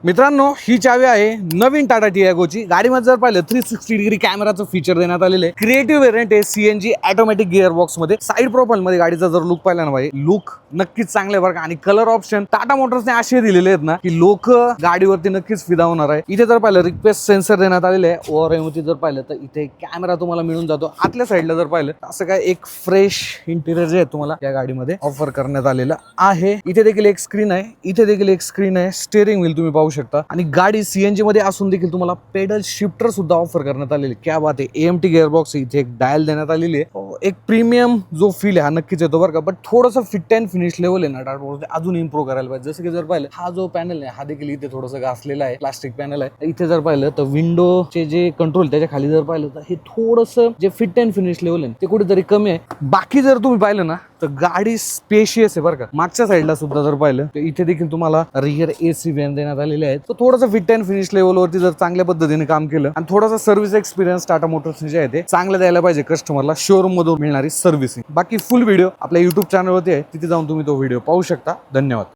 मित्रांनो, ही चावी आहे नवीन टाटा टियागोची। गाडीमध्ये जर पाहिलं 360 डिग्री कॅमेराचं फीचर देण्यात आलेलं आहे। क्रिएटिव्ह व्हेरियंट आहे सीएनजी ऑटोमॅटिक गिअर बॉक्स मध्ये। साइड प्रोफाइल मध्ये गाडीचा जर लुक पाहिला ना भाई, लुक नक्कीच चांगले बरं का। आणि कलर ऑप्शन टाटा मोटर्सने असे दिलेले आहेत ना की लोक गाडीवरती नक्कीच फिदा होणार आहे। इथे जर पाहिलं रिक्वेस्ट सेन्सर देण्यात आलेले आहे। ओआरएमवरती जर पाहिलं तर इथे कॅमेरा तुम्हाला मिळून जातो। आतल्या साईडला जर पाहिलं असं काय एक फ्रेश इंटिरियर जे आहे तुम्हाला या गाडीमध्ये ऑफर करण्यात आलेलं आहे। इथे देखील एक स्क्रीन आहे, इथे देखील एक स्क्रीन आहे। स्टीअरिंग व्हील तुम्ही पाहू शकता आणि गाडी सीएनजी मध्ये असून देखील तुम्हाला पेडल शिफ्टर सुद्धा ऑफर करण्यात आलेले। क्या बात आहे। एएमटी गिअर बॉक्स इथे एक डायल देण्यात आलेली आहे। एक प्रीमियम जो फील आहे हा नक्कीच येतो बरं का। बट थोडंसं फिट अँड फिनिश लेवल आहे ना टाटा अजून इम्प्रूव्ह करायला पाहिजे। जसं की जर पाहिलं हा जो पॅनल आहे हा देखील इथे थोडंसं घासलेला आहे, प्लास्टिक पॅनल आहे। इथे जर पाहिलं तर विंडोचे जे कंट्रोल त्याच्या खाली जर पाहिलं तर हे थोडंसं जे फिट अँड फिनिश लेवल आहे ते कुठेतरी कमी आहे। बाकी जर तुम्ही पाहिलं ना तर गाडी स्पेशियस आहे बरं का। मागच्या साईडला सुद्धा जर पाहिलं तर इथे देखील तुम्हाला रिअर एसी व्हॅन देण्यात आलेले आहेत। तर थोडंसं फिट अँड फिनिश लेवलवरती जर चांगल्या पद्धतीने काम केलं आणि थोडासा सर्व्हिस एक्सपिरियन्स टाटा मोटर्सने जे आहे ते चांगलं द्यायला पाहिजे कस्टमरला शोरूम मधून मिळणारी सर्व्हिसिंग। बाकी फुल व्हिडिओ आपल्या युट्यूब चॅनलवरती आहे, तिथे जाऊन तुम्ही तो व्हिडिओ पाहू शकता। धन्यवाद।